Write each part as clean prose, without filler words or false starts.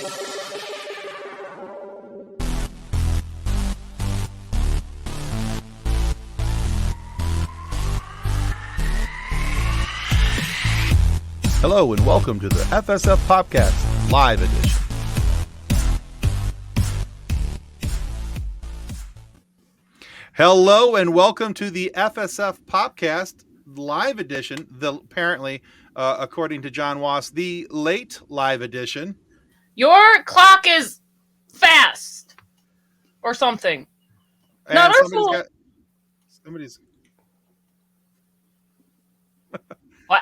Hello and welcome to the FSF PopCast Live Edition. Hello and welcome to the FSF PopCast Live Edition. Apparently, according to John Wass, the late live edition. Your clock is fast, or something. And Not our somebody's fault. Somebody's. What?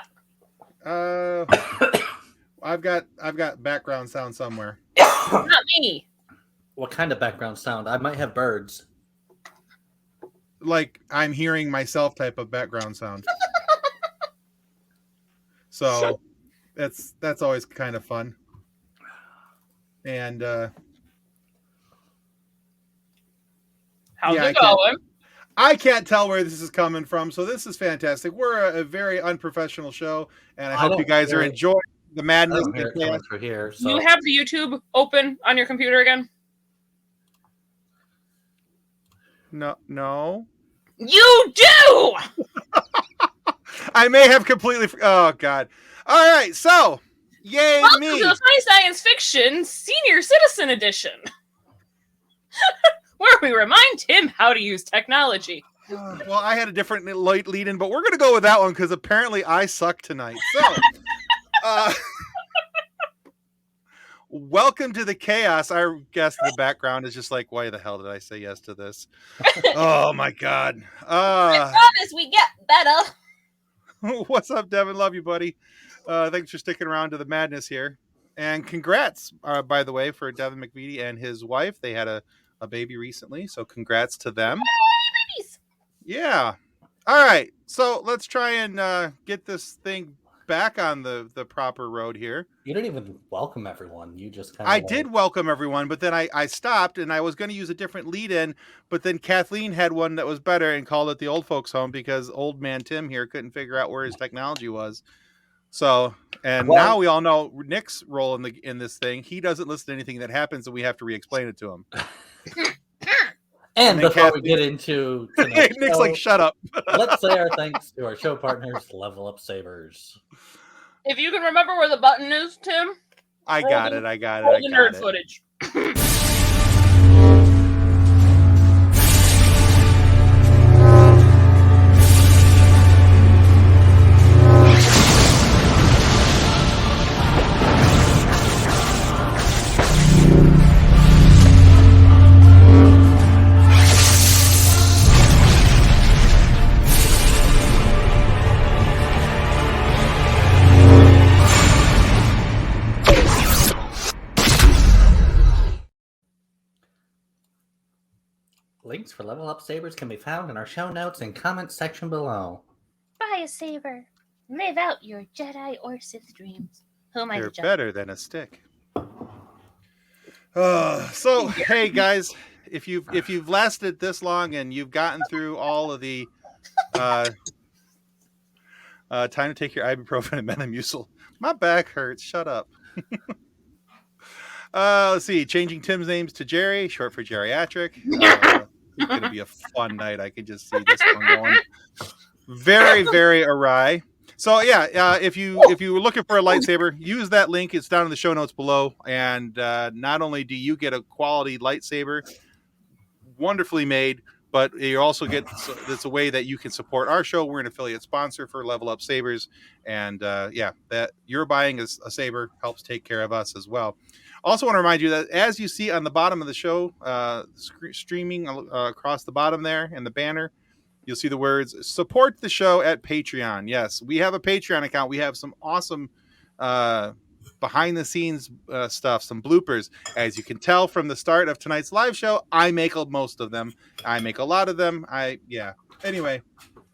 I've got background sound somewhere. Not me. What kind of background sound? I might have birds. Like I'm hearing myself type of background sound. So that's always kind of fun. And How's Yeah, it going? I can't tell where this is coming from, so this is fantastic. We're a very unprofessional show, and I hope you guys are enjoying the I madness. don't hear it coming through here. So. You have the YouTube open on your computer again? No. You do! I may have completely. Oh God! All right, so yay Welcome me! to the Funny Science Fiction Senior Citizen Edition, where we remind him how to use technology. Well, I had a different lead in, but we're going to go with that one because apparently I suck tonight. So, welcome to the chaos. Our guest in the background is just like, why the hell did I say yes to this? Oh my God. I promise we get better. What's up, Devin? Love you, buddy. Thanks for sticking around to the madness here. And congrats, by the way, for Devin McVitie and his wife. They had a baby recently, so congrats to them. Babies. Yeah. All right. So let's try and get this thing back on the proper road here. You didn't even welcome everyone. You just kind of. I did welcome everyone, but then I stopped and I was going to use a different lead in, but then Kathleen had one that was better and called it the old folks home because old man Tim here couldn't figure out where his technology was. So, and now we all know Nick's role in this thing. He doesn't listen to anything that happens and we have to re-explain it to him. And before we get into Nick's show, like, shut up. let's say our thanks to our show partners, Level Up Sabers. If you can remember where the button is, Tim, I got it. roll the nerd footage. Links for Level Up Sabers can be found in our show notes and comments section below. Buy a saber. Live out your Jedi or Sith dreams. Who am I? You're better than a stick. So hey guys, if you've lasted this long and you've gotten through all of the time to take your ibuprofen and Metamucil. My back hurts. Shut up. Let's see. Changing Tim's names to Jerry, short for geriatric. It's going to be a fun night. I can just see this one going very, very awry. So yeah, if you were looking for a lightsaber, use that link. It's down in the show notes below. And not only do you get a quality lightsaber, wonderfully made, but you also get it's a way that you can support our show. We're an affiliate sponsor for Level Up Sabers, and that you're buying a saber helps take care of us as well. Also want to remind you that as you see on the bottom of the show, streaming across the bottom there in the banner, you'll see the words support the show at Patreon. Yes, we have a Patreon account. We have some awesome behind the scenes stuff, some bloopers. As you can tell from the start of tonight's live show, I make most of them. I make a lot of them. Anyway,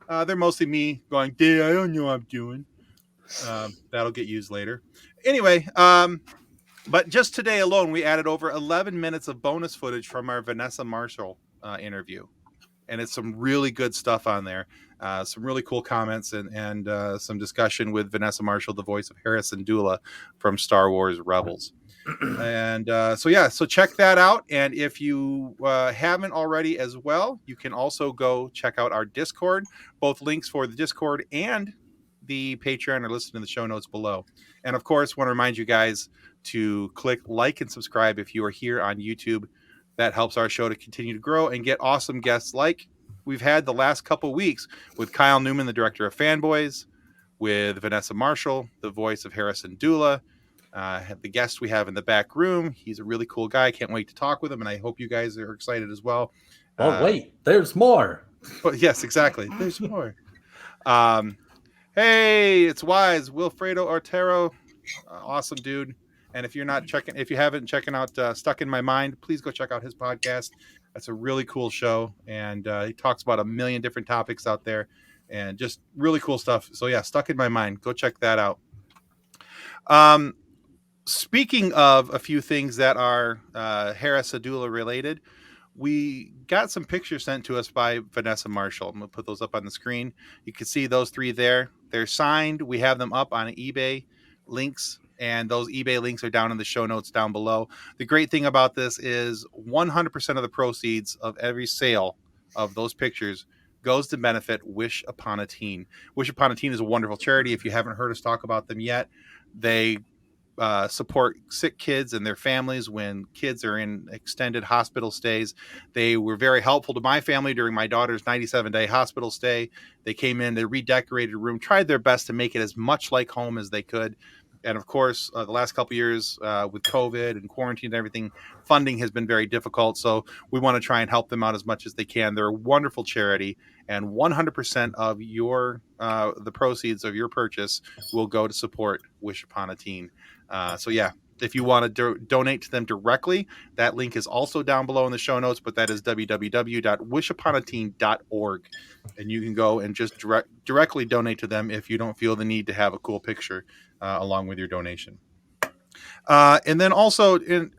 they're mostly me going, "Dude, I don't know what I'm doing." That'll get used later. Anyway, but just today alone, we added over 11 minutes of bonus footage from our Vanessa Marshall interview. And it's some really good stuff on there. Some really cool comments and some discussion with Vanessa Marshall, the voice of Hera Syndulla from Star Wars Rebels. And so check that out. And if you haven't already as well, you can also go check out our Discord. Both links for the Discord and the Patreon are listed in the show notes below. And of course, want to remind you guys to click like and subscribe if you are here on YouTube. That helps our show to continue to grow and get awesome guests like we've had the last couple weeks with Kyle Newman, the director of Fanboys, with Vanessa Marshall, the voice of Hera Syndulla. The guest we have in the back room. He's a really cool guy. Can't wait to talk with him, and I hope you guys are excited as well. Oh, wait, there's more. But yes, exactly. There's more. Hey, it's Wise, Wilfredo Ortero. Awesome dude. And if you haven't checking out Stuck in My Mind, please go check out his podcast. That's a really cool show, and he talks about a million different topics out there, and just really cool stuff. So yeah, Stuck in My Mind. Go check that out. Speaking of a few things that are Hera Syndulla related, we got some pictures sent to us by Vanessa Marshall. I'm going to put those up on the screen. You can see those three there. They're signed. We have them up on eBay links, and those eBay links are down in the show notes down below. The great thing about this is 100% of the proceeds of every sale of those pictures goes to benefit Wish Upon a Teen. Wish Upon a Teen is a wonderful charity. If you haven't heard us talk about them yet, they support sick kids and their families when kids are in extended hospital stays. They were very helpful to my family during my daughter's 97-day hospital stay. They came in, they redecorated a room, tried their best to make it as much like home as they could. And of course, the last couple of years with COVID and quarantine and everything, funding has been very difficult. So we want to try and help them out as much as they can. They're a wonderful charity, and 100% of the proceeds of your purchase will go to support Wish Upon a Teen. So yeah, if you want to donate to them directly, that link is also down below in the show notes, but that is www.wishuponateen.org. And you can go and just directly donate to them if you don't feel the need to have a cool picture along with your donation. And then also in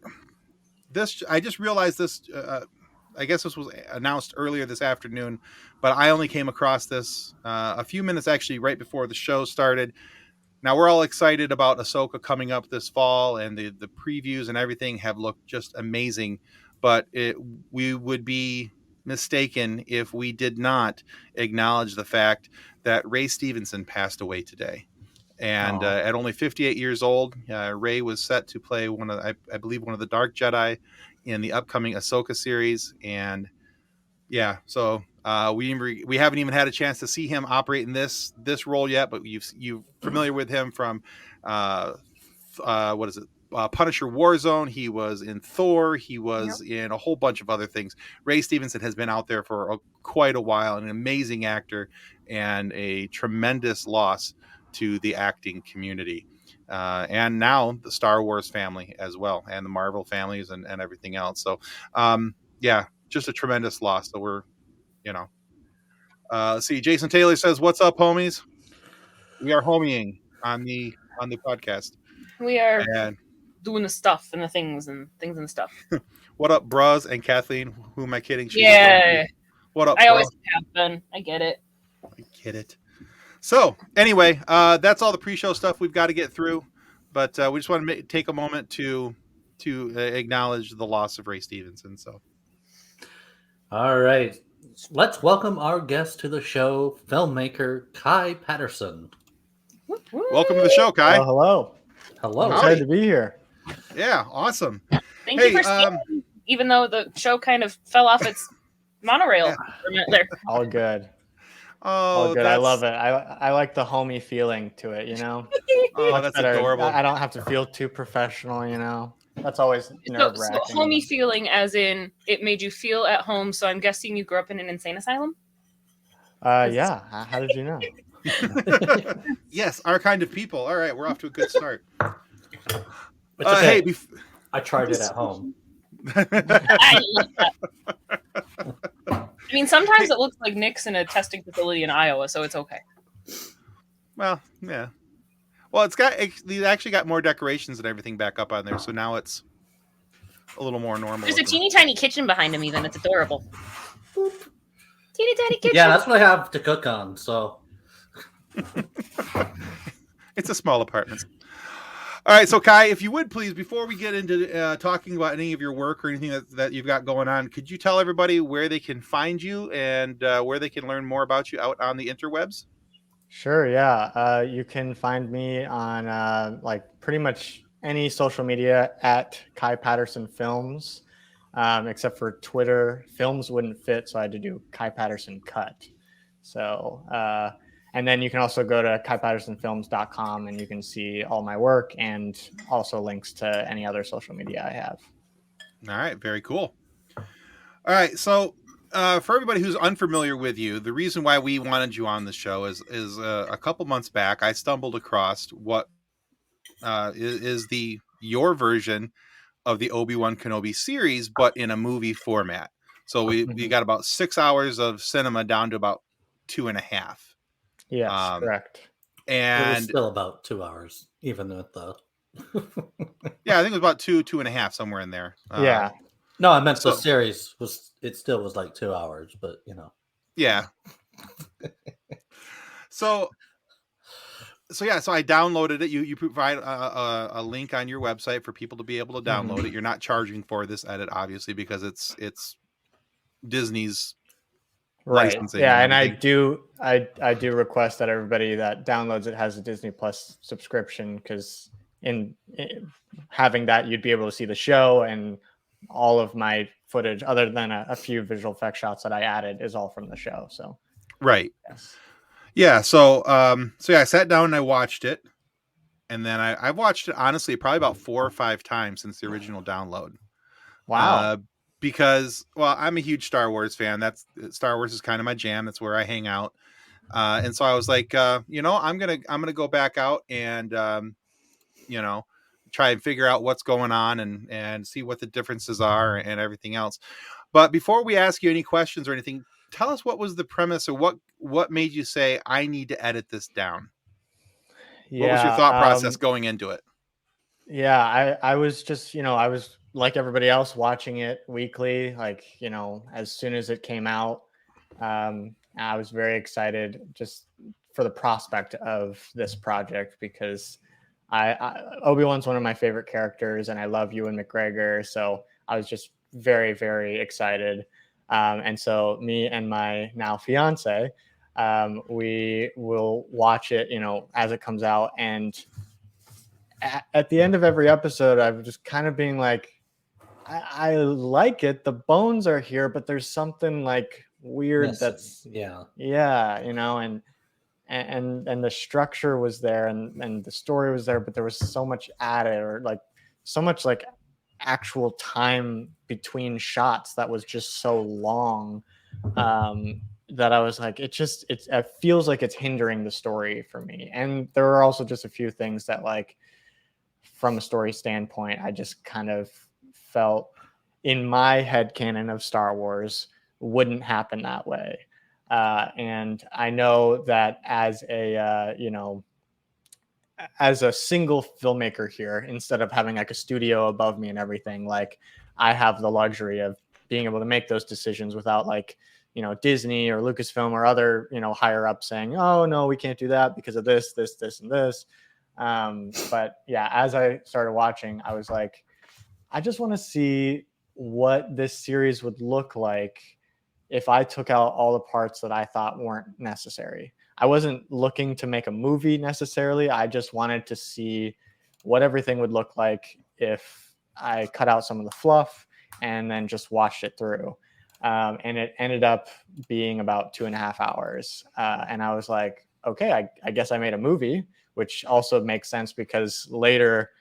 this, I just realized this, I guess this was announced earlier this afternoon, but I only came across this a few minutes actually right before the show started. Now, we're all excited about Ahsoka coming up this fall, and the previews and everything have looked just amazing. But we would be mistaken if we did not acknowledge the fact that Ray Stevenson passed away today. And at only 58 years old, Ray was set to play I believe one of the Dark Jedi in the upcoming Ahsoka series. And yeah, so we haven't even had a chance to see him operate in this role yet, but you're familiar with him from Punisher Warzone. He was in Thor. He was in a whole bunch of other things. Ray Stevenson has been out there for quite a while, an amazing actor and a tremendous loss to the acting community. And now the Star Wars family as well, and the Marvel families and everything else. So yeah, just a tremendous loss. So we're, let's see. Jason Taylor says, "What's up, homies? We are homieing on the podcast. We are doing the stuff and the things and the stuff." What up, bros? And Kathleen, who am I kidding? Yeah. What up? I always have been. I get it. So anyway, that's all the pre-show stuff we've got to get through. But we just want to take a moment to acknowledge the loss of Ray Stevenson. So. All right. Let's welcome our guest to the show, filmmaker Kai Patterson. Welcome to the show, Kai. Hello. Hello. I'm excited to be here. Yeah, awesome. Thank you for staying, even though the show kind of fell off its monorail for a minute there. All good. Oh, good. I love it. I like the homey feeling to it, Oh, that's better. adorable. I don't have to feel too professional, That's always nerve-wracking. So homey feeling as in it made you feel at home, so I'm guessing you grew up in an insane asylum? Yeah. How did you know? Yes, our kind of people. All right, we're off to a good start. It's okay. Hey, I tried it at home. I love that. I mean, sometimes it looks like Nick's in a testing facility in Iowa, so it's okay. Well, yeah. Well, they actually got more decorations and everything back up on there, so now it's a little more normal. There's a teeny tiny kitchen behind him, even. It's adorable. Boop. Teeny tiny kitchen. Yeah, that's what I have to cook on. So it's a small apartment. All right, so Kai, if you would please, before we get into talking about any of your work or anything that you've got going on, could you tell everybody where they can find you and where they can learn more about you out on the interwebs? Sure, yeah. You can find me on like pretty much any social media at Kai Patterson Films, except for Twitter. Films wouldn't fit, so I had to do Kai Patterson Cut. So, and then you can also go to kaipattersonfilms.com and you can see all my work and also links to any other social media I have. All right, very cool. All right, so for everybody who's unfamiliar with you, the reason why we wanted you on the show is a couple months back I stumbled across what is the your version of the Obi-Wan Kenobi series, but in a movie format. So we got about 6 hours of cinema down to about 2.5. Yes, correct. It was And still about 2 hours, even with the. yeah, I think it was about 2.5, somewhere in there. Yeah. No, I meant the So- series was. It still was like 2 hours, but you know. Yeah. So yeah, so I downloaded it. You provide a link on your website for people to be able to download it. You're not charging for this edit, obviously, because it's Disney's Right. licensing. Yeah, and everything. I do request that everybody that downloads it has a Disney Plus subscription, because in having that, you'd be able to see the show, and all of my footage, other than a few visual effect shots that I added, is all from the show. So Right. yes. Yeah. So yeah, I sat down and I watched it, and then I've watched it honestly probably about 4 or 5 times since the original download. Wow. Because I'm a huge Star Wars fan. Star Wars is kind of my jam. That's where I hang out. And so I was like, I'm gonna go back out and try and figure out what's going on and see what the differences are and everything else. But before we ask you any questions or anything, tell us what was the premise, or what made you say I need to edit this down. Yeah. What was your thought process going into it? Yeah, I was just, I was like everybody else watching it weekly, like, as soon as it came out. I was very excited just for the prospect of this project, because Obi-Wan's one of my favorite characters and I love Ewan McGregor. So I was just very, very excited. And so me and my now fiance, we will watch it, as it comes out. And at the end of every episode, I'm just kind of being like, I like it. The bones are here, but there's something like weird that's yeah, and the structure was there and the story was there, but there was so much added, or like so much like actual time between shots that was just so long, that I was like, it feels like it's hindering the story for me. And there were also just a few things that, like, from a story standpoint, I just kind of felt in my headcanon of Star Wars wouldn't happen that way. And I know that as a single filmmaker here, instead of having like a studio above me and everything, like, I have the luxury of being able to make those decisions without, like, Disney or Lucasfilm or other, higher up saying, oh no, we can't do that because of this, and this. But yeah, as I started watching, I was like, I just want to see what this series would look like if I took out all the parts that I thought weren't necessary. I wasn't looking to make a movie necessarily. I just wanted to see what everything would look like if I cut out some of the fluff and then just watched it through. And it ended up being about 2.5 hours. And I was like, okay, I guess I made a movie, which also makes sense because later,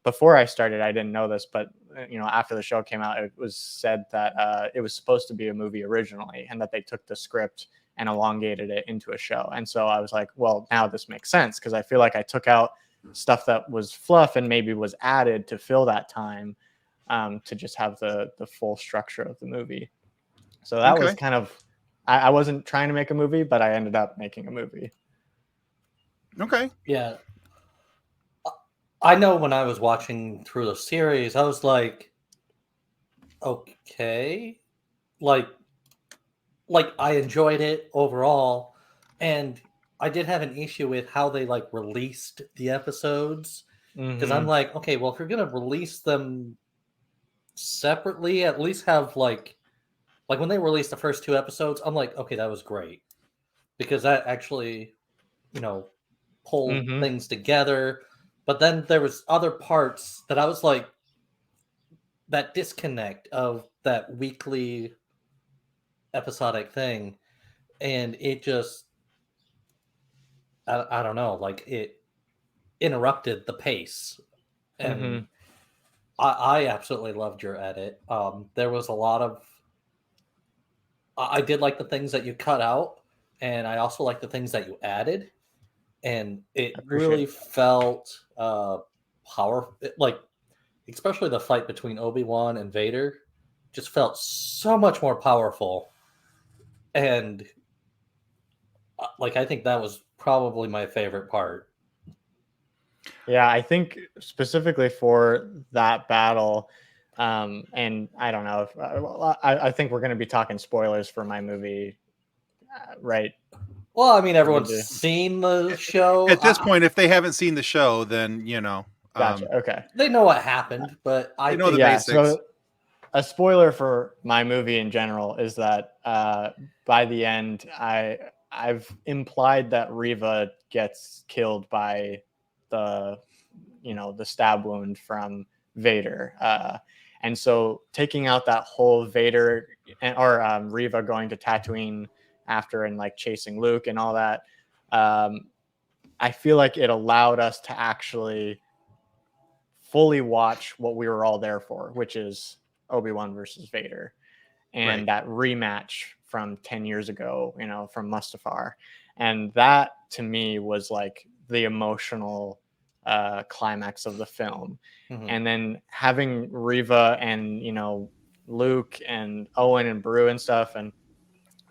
before I started, I didn't know this, but after the show came out, it was said that it was supposed to be a movie originally, and that they took the script and elongated it into a show. And so I was like, well, now this makes sense, because I feel like I took out stuff that was fluff and maybe was added to fill that time, to just have the full structure of the movie. So that was kind of, I wasn't trying to make a movie, but I ended up making a movie. Okay. Yeah. I know when I was watching through the series, I was like, okay, like I enjoyed it overall, and I did have an issue with how they like released the episodes, Because I'm like, okay, well, if you're gonna release them separately, at least have like when they released the first 2 episodes, I'm like, okay, that was great because that actually, pulled things together. But then there was other parts that I was like, that disconnect of that weekly episodic thing, and it just, I don't know, like it interrupted the pace, and I absolutely loved your edit. There was a lot of, I did like the things that you cut out, and I also like the things that you added, and it really felt powerful. Like, especially the fight between Obi-Wan and Vader, just felt so much more powerful, and like I think that was probably my favorite part. Yeah, I think specifically for that battle, and I don't know if I think we're going to be talking spoilers for my movie, right? Well, I mean, everyone's seen the show. At this point, if they haven't seen the show, then Gotcha. Okay. They know what happened, but I know the think basics. So a spoiler for my movie in general is that by the end, I've implied that Reva gets killed by the stab wound from Vader, and so taking out that whole Vader or Reva going to Tatooine after and like chasing Luke and all that, I feel like it allowed us to actually fully watch what we were all there for, which is Obi-Wan versus Vader, and that rematch from 10 years ago, from Mustafar. And that to me was like the emotional climax of the film. And then having Reva and Luke and Owen and Beru and stuff, and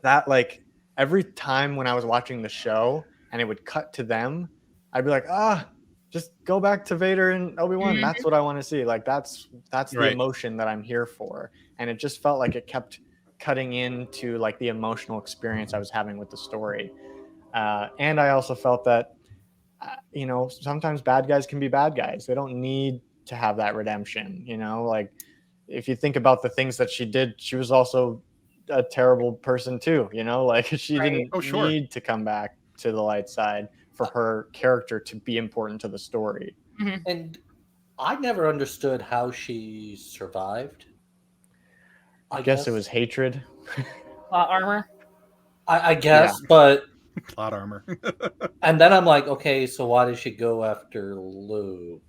that, like, every time when I was watching the show and it would cut to them, I'd be like, just go back to Vader and Obi-Wan. That's what I want to see. Like, that's the emotion that I'm here for. And it just felt like it kept cutting into like the emotional experience I was having with the story. And I also felt that sometimes bad guys can be bad guys. They don't need to have that redemption. Like, if you think about the things that she did, she was also a terrible person too. Like, she didn't need to come back to the light side for her character to be important to the story. And I never understood how she survived. I guess it was hatred. Plot armor. I guess, but plot armor. And then I'm like, okay, so why did she go after Luke?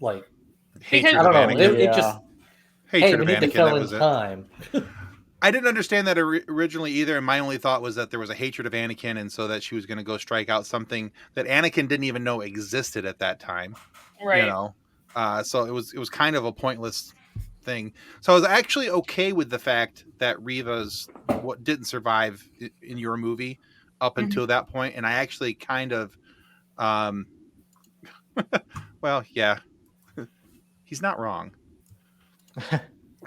Like, hatred. I don't know. It just hatred we need to fill in time. I didn't understand that originally either, and my only thought was that there was a hatred of Anakin, and so that she was going to go strike out something that Anakin didn't even know existed at that time. Right. So it was kind of a pointless thing. So I was actually okay with the fact that Reva's didn't survive in your movie up until that point, and I actually kind of, well, yeah, he's not wrong.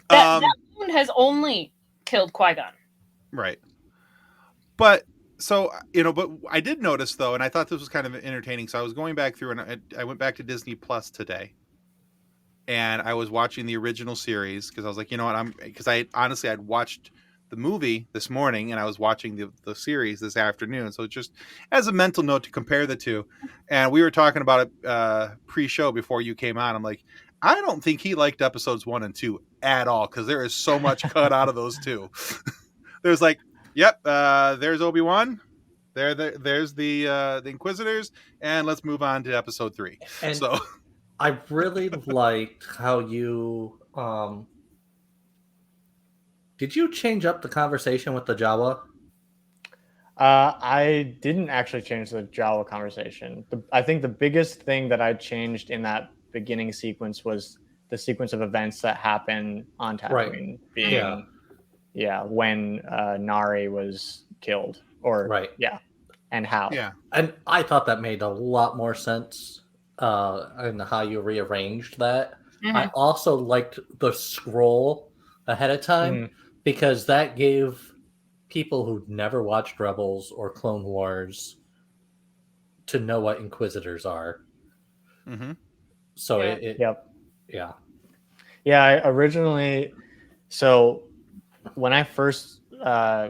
That wound has only killed Qui-Gon. Right. But so, but I did notice though, and I thought this was kind of entertaining. So I was going back through and I went back to Disney Plus today and I was watching the original series because I was like, because I'd watched the movie this morning and I was watching the series this afternoon. So just as a mental note to compare the two. And we were talking about it pre-show before you came on. I'm like, I don't think he liked episodes 1 and 2 at all because there is so much cut out of those two. There's like, yep, there's Obi-Wan, there's the Inquisitors, and let's move on to episode 3. And so I really liked how you did you change up the conversation with the Jawa? I didn't actually change the Jawa conversation. I think the biggest thing that I changed in that beginning sequence was the sequence of events that happen on Tatooine, being when Nari was killed, and how. Yeah, and I thought that made a lot more sense in how you rearranged that. I also liked the scroll ahead of time because that gave people who'd never watched Rebels or Clone Wars to know what Inquisitors are. Mm-hmm. So Yeah. Yep. yeah. Yeah, I originally, so when I first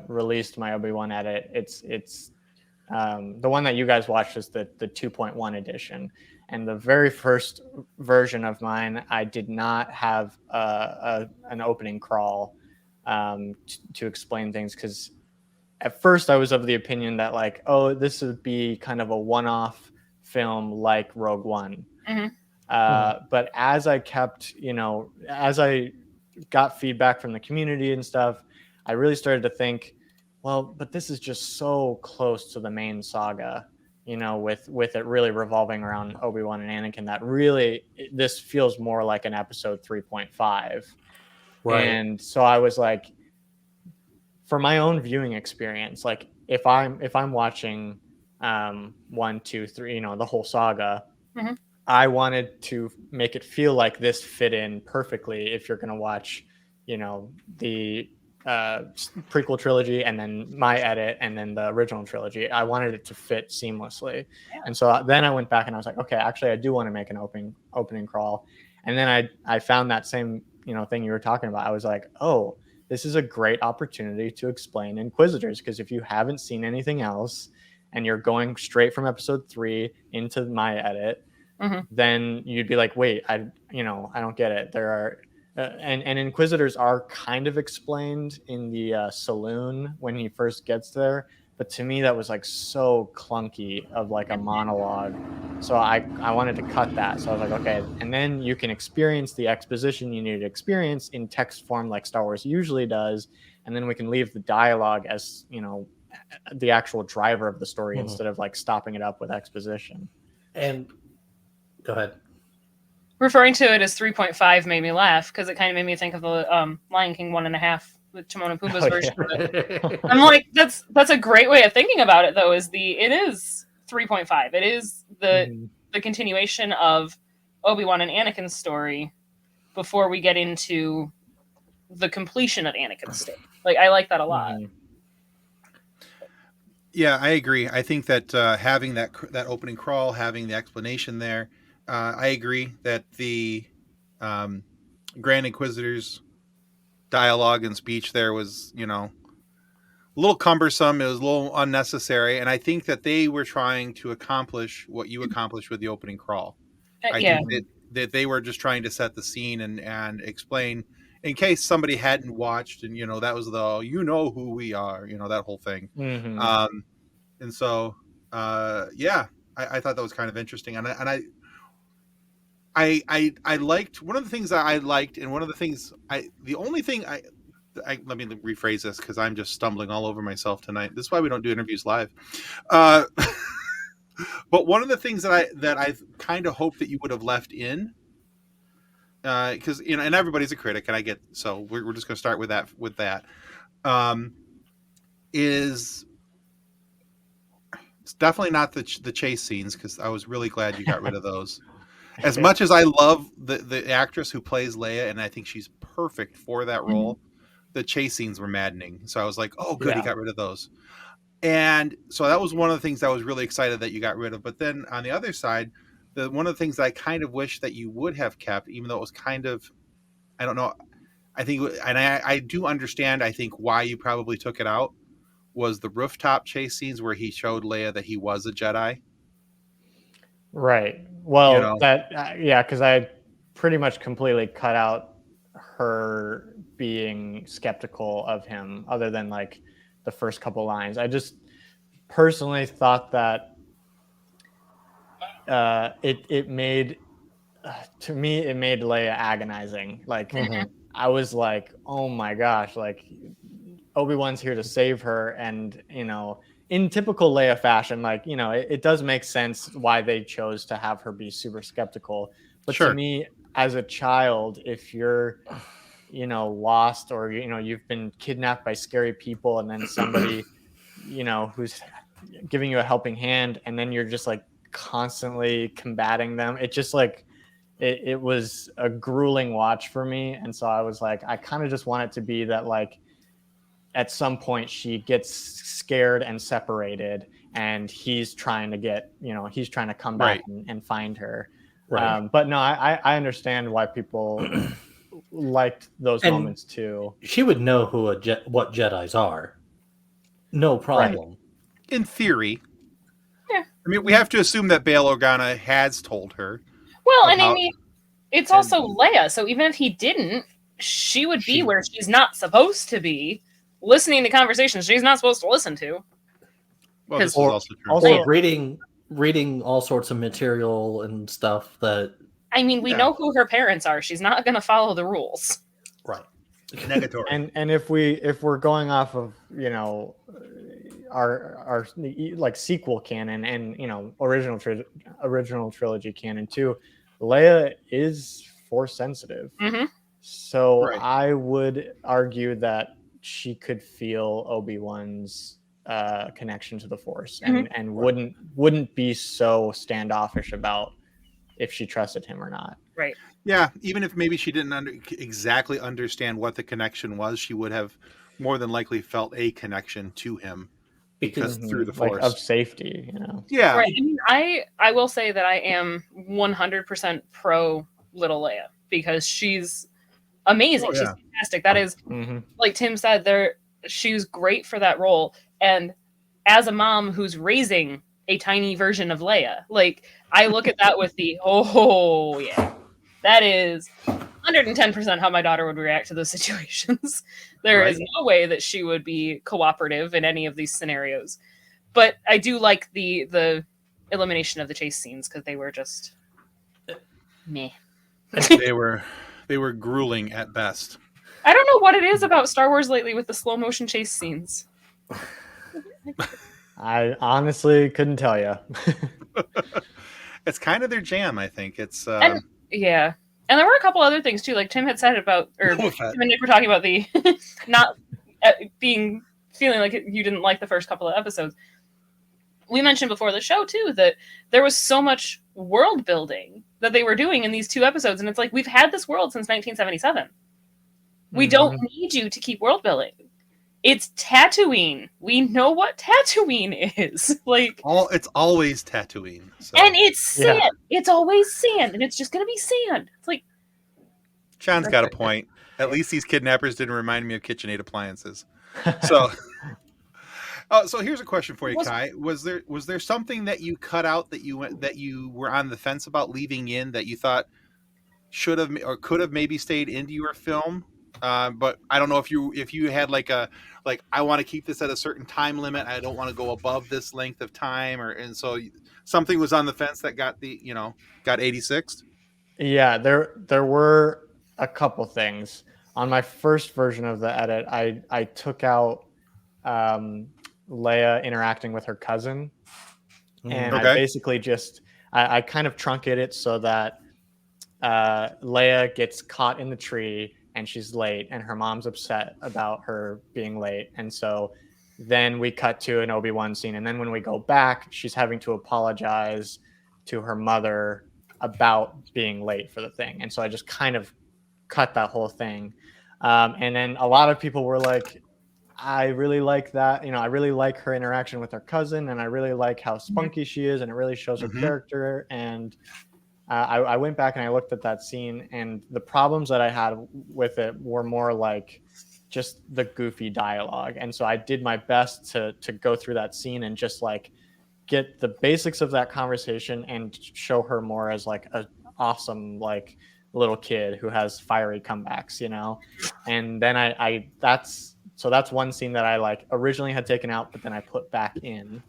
released my Obi-Wan edit, it's the one that you guys watched is the 2.1 edition, and the very first version of mine, I did not have an opening crawl to explain things, because at first I was of the opinion that like, oh, this would be kind of a one-off film like Rogue One. Mhm. But as I kept, as I got feedback from the community and stuff, I really started to think, well, but this is just so close to the main saga, with it really revolving around Obi-Wan and Anakin, that really this feels more like an episode 3.5. Right. And so I was like, for my own viewing experience, like if I'm watching 1, 2, 3, the whole saga, Mhm. I wanted to make it feel like this fit in perfectly. If you're going to watch, the prequel trilogy and then my edit and then the original trilogy, I wanted it to fit seamlessly. Yeah. And so then I went back and I was like, okay, actually I do want to make an opening crawl. And then I found that same, thing you were talking about. I was like, oh, this is a great opportunity to explain Inquisitors, because if you haven't seen anything else and you're going straight from episode 3 into my edit, Mhm. then you'd be like, wait, I don't get it. There are and Inquisitors are kind of explained in the saloon when he first gets there, but to me that was like so clunky of like a monologue, so I wanted to cut that. So I was like, okay, and then you can experience the exposition you need to experience in text form like Star Wars usually does, and then we can leave the dialogue as the actual driver of the story, Mhm. instead of like stopping it up with exposition. And go ahead. Referring to it as 3.5 made me laugh, because it kind of made me think of the Lion King 1.5 with Timon and Pumbaa's Oh, version yeah. of it. I'm like, that's a great way of thinking about it, though. It is 3.5. It is Mhm. the continuation of Obi-Wan and Anakin's story before we get into the completion of Anakin's story. Like, I like that a lot. Mhm. Yeah, I agree. I think that having that opening crawl, having the explanation there, I agree that the Grand Inquisitor's dialogue and speech there was, a little cumbersome. It was a little unnecessary, and I think that they were trying to accomplish what you accomplished with the opening crawl. I Yeah. think that they were just trying to set the scene and explain, in case somebody hadn't watched, and that was who we are, that whole thing. Mhm. And so yeah, I thought that was kind of interesting, and I liked one of the things that I liked, and one of the things the only thing I let me rephrase this, because I'm just stumbling all over myself tonight. This is why we don't do interviews live. But one of the things that I kind of hope that you would have left in, because and everybody's a critic, and I get, so we're just going to start with that. Is it's definitely not the chase scenes, because I was really glad you got rid of those. As much as I love the actress who plays Leia, and I think she's perfect for that role, the chase scenes were maddening. So I was like, oh, good, he Yeah. got rid of those. And so that was one of the things I was really excited that you got rid of. But then on the other side, one of the things that I kind of wish that you would have kept, even though it was kind of, I don't know, I think, and I do understand, I think, why you probably took it out, was the rooftop chase scenes where he showed Leia that he was a Jedi. Right. Well, yeah, because I pretty much completely cut out her being skeptical of him, other than like the first couple lines. I just personally thought that it made to me it made Leia agonizing. Like I was like, oh my gosh, like Obi-Wan's here to save her, and in typical Leia fashion, like it does make sense why they chose to have her be super skeptical. But Sure. to me, as a child, if you're lost, or you've been kidnapped by scary people, and then somebody who's giving you a helping hand, and then you're just like constantly combating them, it just like it was a grueling watch for me. And so I was like, I kind of just want it to be that like at some point she gets scared and separated, and he's trying to come back Right. and find her. Right. But no, I understand why people liked those And moments too. she would know who what Jedis are. No problem. In theory. Yeah. I mean, we have to assume that Bail Organa has told her. Well, and I about- mean, it's also Leia, so even if he didn't, she would be where she's not supposed to be, listening to conversations she's not supposed to listen to. Well, this is Or- also true. also- Or reading all sorts of material and stuff that. I mean, we Yeah. know who her parents are. She's not going to follow the rules. Right. Negatory. And if we're going off of our like sequel canon and original trilogy canon too, Leia is Force sensitive. Mm-hmm. So Right. I would argue that she could feel Obi-Wan's connection to the Force and wouldn't be so standoffish about if she trusted him or not. Right. Yeah, even if maybe she didn't exactly understand what the connection was, she would have more than likely felt a connection to him because through the Force. Like of safety, Yeah. Right. I mean, I will say that I am 100% pro Little Leia because she's amazing. Oh, yeah. She's fantastic. That is, like Tim said, she was great for that role. And as a mom who's raising a tiny version of Leia, like I look at that with the yeah, that is 110% how my daughter would react to those situations. There is no way that she would be cooperative in any of these scenarios. But I do like the elimination of the chase scenes because they were just meh. they were grueling at best. I don't know what it is about Star Wars lately with the slow motion chase scenes. I honestly couldn't tell you. It's kind of their jam, I think. It's Yeah. And there were a couple other things too, like Tim had said about, or Tim and Nick were talking about the not feeling like you didn't like the first couple of episodes. We mentioned before the show too that there was so much world building that they were doing in these 2 episodes, and it's like we've had this world since 1977. We don't need you to keep world building. It's Tatooine. We know what Tatooine is. Like it's always Tatooine. So. And it's sand. Yeah. It's always sand, and it's just gonna be sand. It's like John's got a point. At least these kidnappers didn't remind me of KitchenAid appliances. So so here's a question for you, Kai. Was there something that you cut out that you were on the fence about leaving in that you thought should have or could have maybe stayed into your film? But I don't know if you had like I want to keep this at a certain time limit. I don't want to go above this length of time, and so something was on the fence that got got 86. Yeah, there were a couple things on my first version of the edit. I took out Leia interacting with her cousin, and I basically I kind of truncated it so that Leia gets caught in the tree and she's late and her mom's upset about her being late. And so then we cut to an Obi-Wan scene. And then when we go back, she's having to apologize to her mother about being late for the thing. And so I just kind of cut that whole thing. And then a lot of people were like, I really like that. I really like her interaction with her cousin, and I really like how spunky she is, and it really shows her character. And I went back and I looked at that scene, and the problems that I had with it were more like just the goofy dialogue. And so I did my best to go through that scene and just like get the basics of that conversation and show her more as like an awesome like little kid who has fiery comebacks, And then that's one scene that I like originally had taken out, but then I put back in.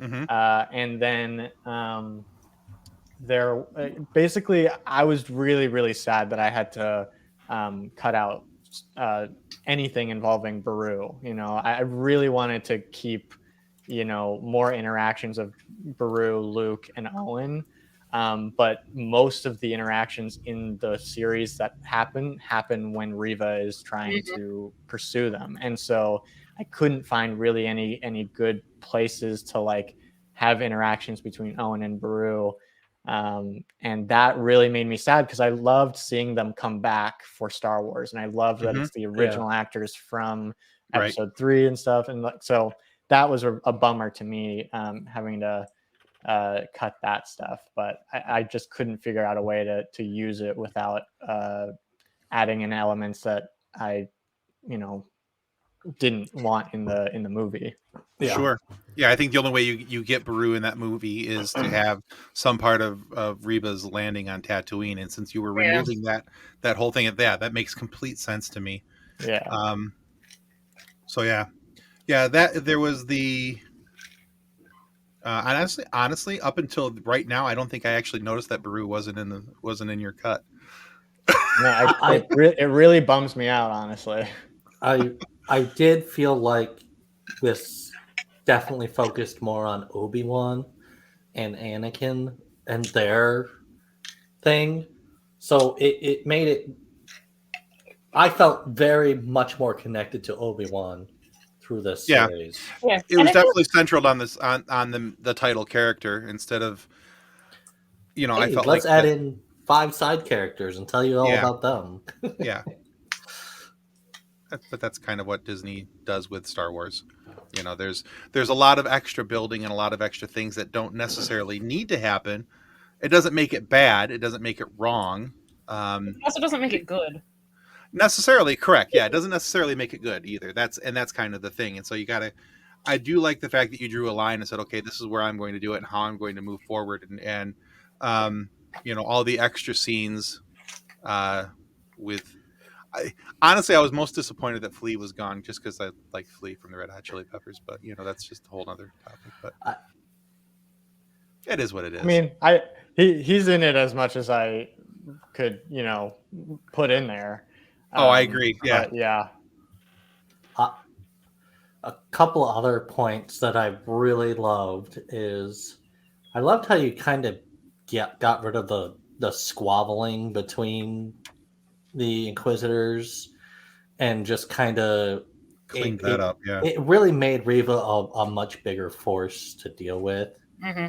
And then there basically I was really, really sad that I had to cut out anything involving Beru. I really wanted to keep more interactions of Beru, Luke, and Owen, but most of the interactions in the series that happen when Reva is trying to pursue them. And so I couldn't find really any good places to like have interactions between Owen and Beru. And that really made me sad because I loved seeing them come back for Star Wars, and I loved that it's the original actors from episode 3 and stuff. And so that was a bummer to me, having to cut that stuff, but I just couldn't figure out a way to use it without adding in elements that I, didn't want in the movie. Yeah. Sure. Yeah, I think the only way you get Beru in that movie is to have some part of Reba's landing on Tatooine, and since you were removing that whole thing at that makes complete sense to me. Yeah. So that there was the. Honestly, up until right now, I don't think I actually noticed that Beru wasn't in your cut. No, it really bums me out, honestly. I did feel like this definitely focused more on Obi-Wan and Anakin and their thing. So it made it. I felt very much more connected to Obi-Wan through this series. Yeah. It was definitely centered on this on the title character instead of I felt let's like add in 5 side characters and tell you all about them. Yeah. But that's kind of what Disney does with Star Wars. There's a lot of extra building and a lot of extra things that don't necessarily need to happen. It doesn't make it bad. It doesn't make it wrong. It also doesn't make it good. Necessarily correct. Yeah, it doesn't necessarily make it good either. That's kind of the thing. And so I do like the fact that you drew a line and said, okay, this is where I'm going to do it and how I'm going to move forward. And all the extra scenes with. Honestly, I was most disappointed that Flea was gone, just because I like Flea from the Red Hot Chili Peppers. But that's just a whole other topic. But it is what it is. I mean, he's in it as much as I could, put in there. I agree. Yeah, yeah. A couple of other points that I really loved is I loved how you kind of got rid of the squabbling between the Inquisitors and just kind of cleaned that up. Yeah, it really made Reva a much bigger force to deal with. Mm-hmm.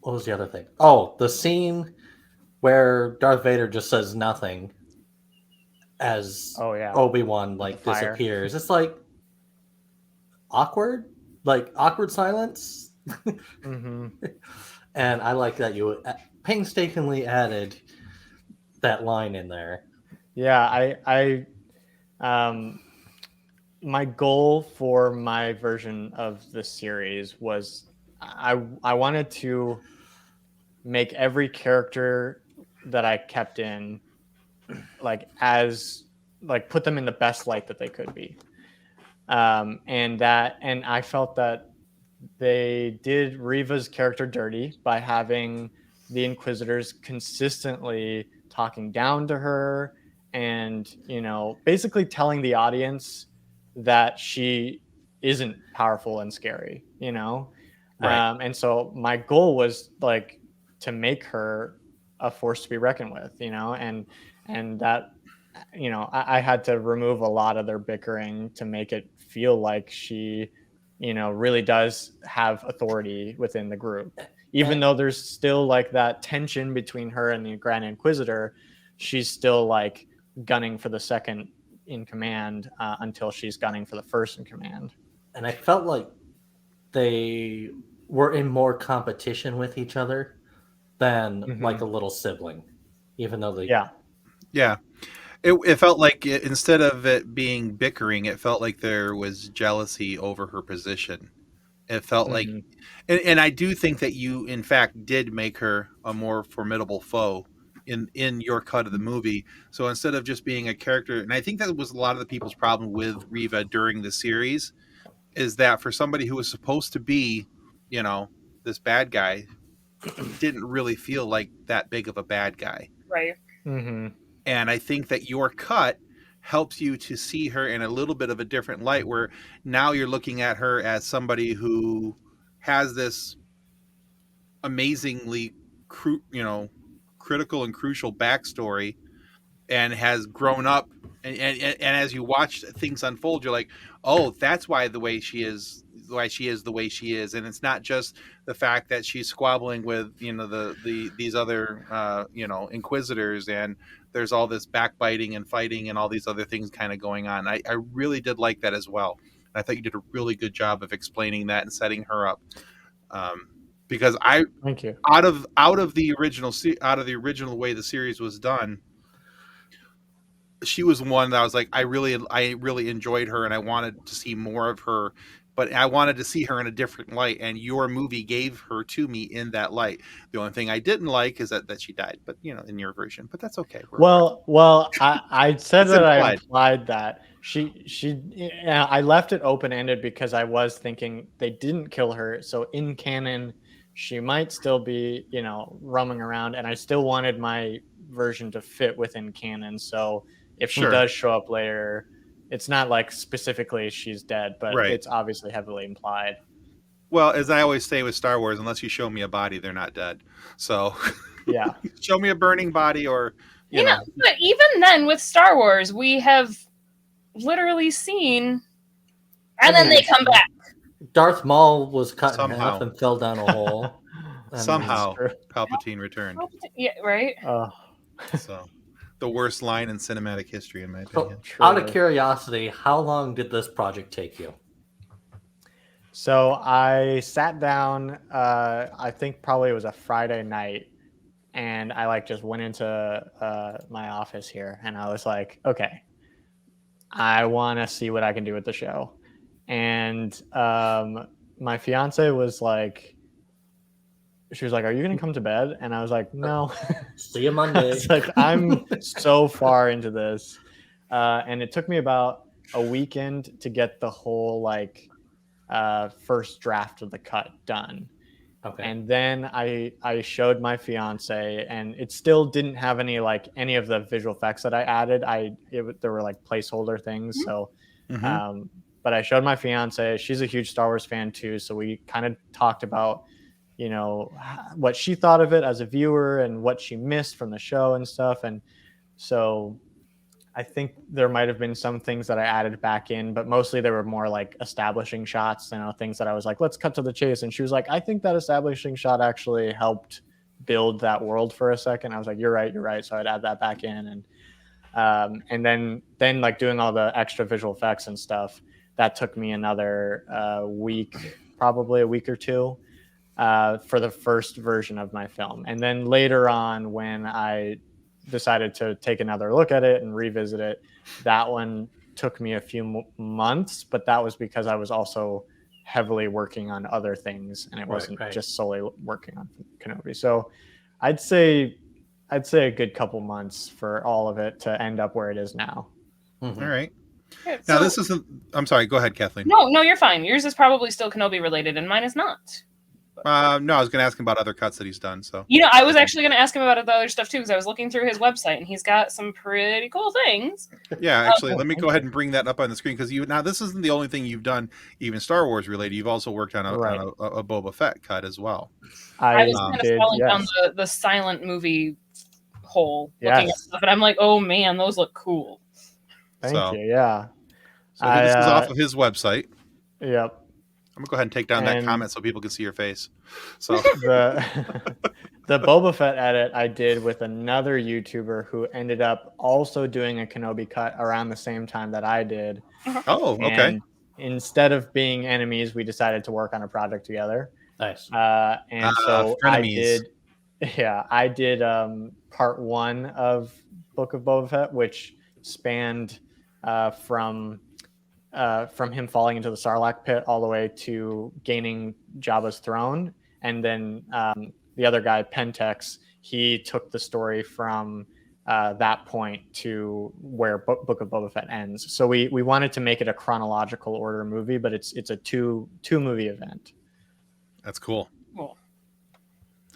What was the other thing? Oh, the scene where Darth Vader just says nothing as Obi-Wan disappears. It's like awkward silence. Mm-hmm. And I like that you painstakingly added that line in there. Yeah, I my goal for my version of the series was I wanted to make every character that I kept in put them in the best light that they could be. And I felt that they did Reva's character dirty by having the Inquisitors consistently talking down to her and, basically telling the audience that she isn't powerful and scary, Right. And so my goal was to make her a force to be reckoned with, and that, I had to remove a lot of their bickering to make it feel like she, really does have authority within the group. Even though there's still that tension between her and the Grand Inquisitor, she's still gunning for the second in command until she's gunning for the first in command. And I felt like they were in more competition with each other than like a little sibling, even though they... Yeah. It felt like instead of it being bickering, it felt like there was jealousy over her position. It felt like, and I do think that you, in fact, did make her a more formidable foe in your cut of the movie. So instead of just being a character, and I think that was a lot of the people's problem with Reva during the series, is that for somebody who was supposed to be, this bad guy, didn't really feel like that big of a bad guy. Right. Mm-hmm. And I think that your cut helps you to see her in a little bit of a different light, where now you're looking at her as somebody who has this amazingly, critical and crucial backstory and has grown up. And as you watch things unfold, you're like, oh, that's why the way she is the way she is. And it's not just the fact that she's squabbling with, these other, Inquisitors, and there's all this backbiting and fighting and all these other things kind of going on. I really did like that as well. I thought you did a really good job of explaining that and setting her up. Because Thank you. out of the original way the series was done, she was one that I was like, I really enjoyed her, and I wanted to see more of her, but I wanted to see her in a different light, and your movie gave her to me in that light. The only thing I didn't like is that she died, but in your version, but that's okay. I said It's that implied. I implied that I left it open-ended because I was thinking they didn't kill her, so in canon she might still be roaming around, and I still wanted my version to fit within canon. So if she does show up later, it's not like specifically she's dead, but it's obviously heavily implied. Well, as I always say with Star Wars, unless you show me a body, they're not dead. So yeah, show me a burning body, or but even then with Star Wars, we have literally seen, and then they come back. Darth Maul was cut in half and fell down a hole. Somehow Palpatine returned. Yeah, right. So the worst line in cinematic history, in my opinion. So, out of curiosity, how long did this project take you? So I sat down, I think probably it was a Friday night, and I just went into my office here, and I was like, okay, I want to see what I can do with the show. And my fiance was like, she was like, are you going to come to bed? And I was like, no. See you Monday. It's like, I'm so far into this. And it took me about a weekend to get the whole first draft of the cut done. Okay. And then I showed my fiance, and it still didn't have any of the visual effects that I added. There were placeholder things. So, but I showed my fiance. She's a huge Star Wars fan too. So we kind of talked about, what she thought of it as a viewer and what she missed from the show and stuff. And so I think there might have been some things that I added back in, but mostly they were more establishing shots, things that I was like, let's cut to the chase. And she was like, I think that establishing shot actually helped build that world for a second. I was like, you're right. So I'd add that back in. And then doing all the extra visual effects and stuff, that took me another week, probably a week or two, for the first version of my film. And then later on, when I decided to take another look at it and revisit it, that one took me a few months, but that was because I was also heavily working on other things, and it wasn't just solely working on Kenobi. So I'd say a good couple months for all of it to end up where it is now. Mm-hmm. All right. Yeah, now this isn't. I'm sorry. Go ahead, Kathleen. No, you're fine. Yours is probably still Kenobi related, and mine is not. No, I was going to ask him about other cuts that he's done. So I was actually going to ask him about the other stuff too, because I was looking through his website, and he's got some pretty cool things. Yeah, actually, let me go ahead and bring that up on the screen, because now this isn't the only thing you've done, even Star Wars related. You've also worked on a Boba Fett cut as well. I was kind of falling down the silent movie hole, looking at stuff, and I'm like, oh man, those look cool. Thank you. Yeah. So this is off of his website. Yep. I'm gonna go ahead and take down that comment so people can see your face. So the Boba Fett edit I did with another YouTuber who ended up also doing a Kenobi cut around the same time that I did. Oh, okay. And instead of being enemies, we decided to work on a project together. Nice. And so frenemies. I did part 1 of Book of Boba Fett, which spanned from him falling into the Sarlacc pit all the way to gaining Jabba's throne. And then the other guy, Pentex, he took the story from that point to where Book of Boba Fett ends. So we wanted to make it a chronological order movie, but it's a two movie event. That's cool. Cool.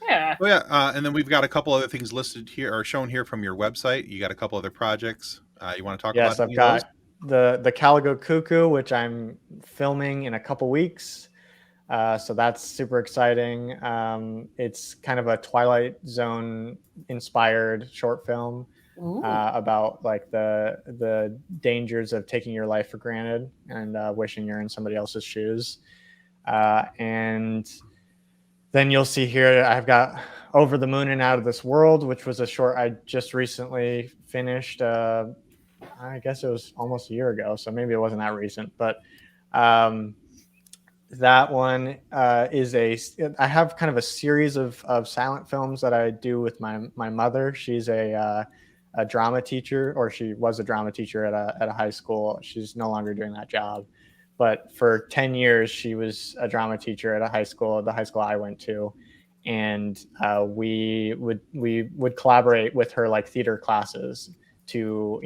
Yeah. Oh yeah, and then we've got a couple other things listed here or shown here from your website. You got a couple other projects you want to talk about? Yes, I've got the Caligo Cuckoo, which I'm filming in a couple weeks. So that's super exciting. It's kind of a Twilight Zone inspired short film about the dangers of taking your life for granted and wishing you're in somebody else's shoes. And then you'll see here, I've got Over the Moon and Out of This World, which was a short I just recently finished. I guess it was almost a year ago, so maybe it wasn't that recent, but That one is I have kind of a series of silent films that I do with my mother. She's a drama teacher, or she was a drama teacher at a high school. She's no longer doing that job, but for 10 years she was a drama teacher at the high school I went to, and we would collaborate with her like theater classes to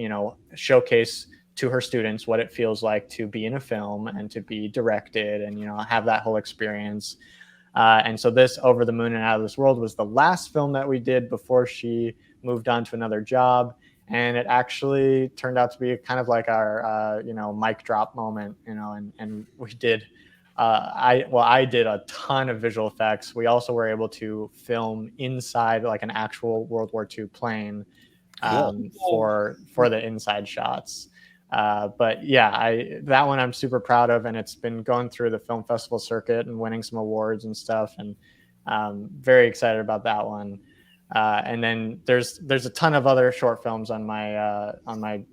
showcase to her students what it feels like to be in a film and to be directed and have that whole experience. And so this Over the Moon and Out of This World was the last film that we did before she moved on to another job, and it actually turned out to be kind of like our mic drop moment, and we did I did a ton of visual effects. We also were able to film inside like an actual World War II plane for the inside shots. But yeah, that one I'm super proud of, and it's been going through the film festival circuit and winning some awards and stuff, and very excited about that one. And then there's a ton of other short films on my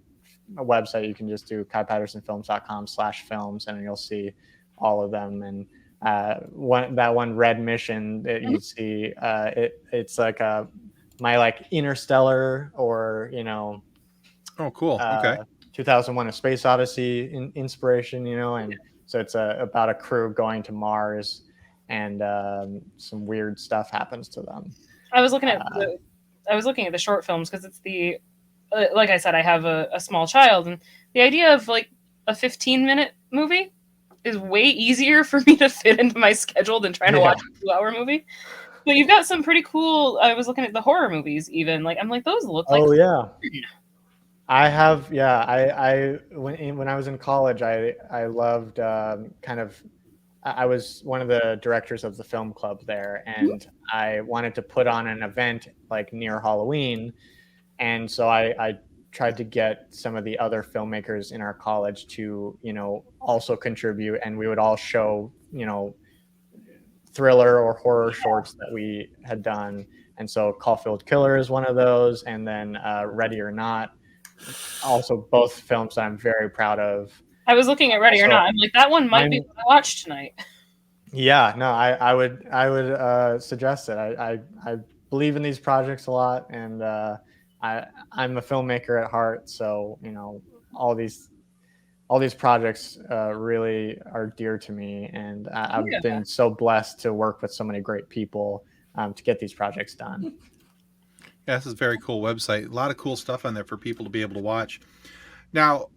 website. You can just do kaipattersonfilms.com/films, and you'll see all of them. And that one Red Mission that you see, it's like my like Interstellar, or Oh, cool. Okay. 2001: A Space Odyssey inspiration, and so it's about a crew going to Mars, and some weird stuff happens to them. I was looking at the short films because it's like I said, I have a small child, and the idea of like a 15-minute movie is way easier for me to fit into my schedule than trying to watch a 2-hour movie. But you've got some pretty cool. I was looking at the horror movies, even I'm like those look like. Oh yeah. I have, I when I was in college, I loved I was one of the directors of the film club there, and I wanted to put on an event like near Halloween, and so I tried to get some of the other filmmakers in our college to also contribute, and we would all show thriller or horror shorts that we had done. And so Caulfield Killer is one of those, and then Ready or Not. Also, both films that I'm very proud of. I was looking at Ready or Not. I'm like, that one might be what I watched tonight. Yeah, no, I would suggest it. I believe in these projects a lot, and I'm a filmmaker at heart, so all these projects really are dear to me, and I've been so blessed to work with so many great people to get these projects done. Yeah, this is a very cool website. A lot of cool stuff on there for people to be able to watch. Now,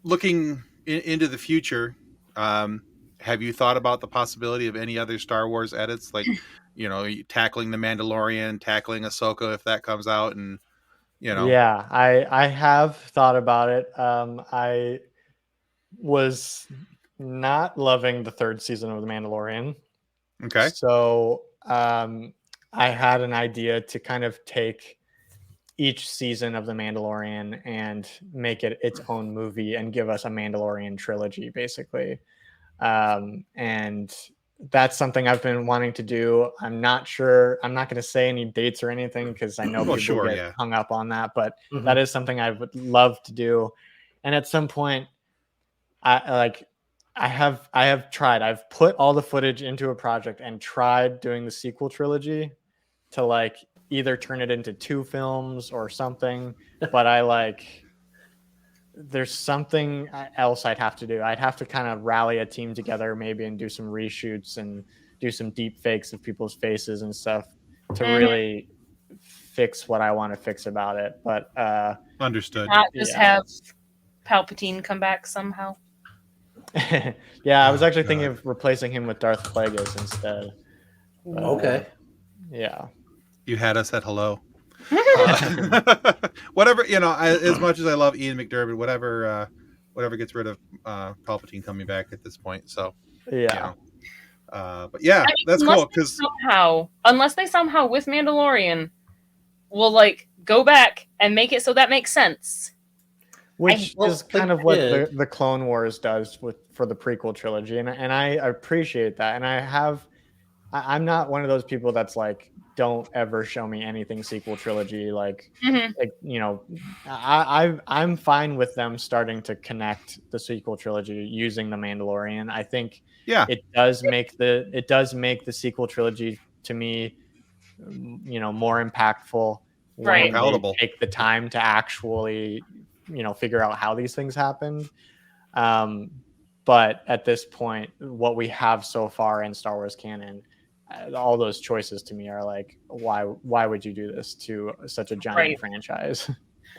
looking into the future, have you thought about the possibility of any other Star Wars edits, like tackling the Mandalorian, tackling Ahsoka if that comes out, and Yeah, I have thought about it. I was not loving the third season of The Mandalorian. Okay. So I had an idea to kind of take each season of The Mandalorian and make it its own movie and give us a Mandalorian trilogy, basically. And that's something I've been wanting to do. I'm not sure. I'm not going to say any dates or anything because I know people get hung up on that, but that is something I would love to do. And at some point, I have tried. I've put all the footage into a project and tried doing the sequel trilogy to like either turn it into 2 films or something, but there's something else I'd have to do. I'd have to kind of rally a team together maybe and do some reshoots and do some deep fakes of people's faces and stuff to really fix what I want to fix about it. But understood. Not just have Palpatine come back somehow. Yeah, I was actually thinking of replacing him with Darth Plagueis instead. But, okay. Yeah. You had us at hello. Whatever, as much as I love Ian McDiarmid, whatever gets rid of Palpatine coming back at this point. So yeah. But yeah, that's cool because unless they somehow with Mandalorian will like go back and make it so that makes sense. Which is kind of what the Clone Wars does for the prequel trilogy, and I appreciate that. And I I'm not one of those people that's like, don't ever show me anything sequel trilogy. Like, you know, I'm fine with them starting to connect the sequel trilogy using the Mandalorian. I think it does make the sequel trilogy to me, you know, more impactful when they take the time to actually, you know, figure out how these things happened. But at this point, what we have so far in Star Wars canon, all those choices to me are like, why would you do this to such a giant franchise?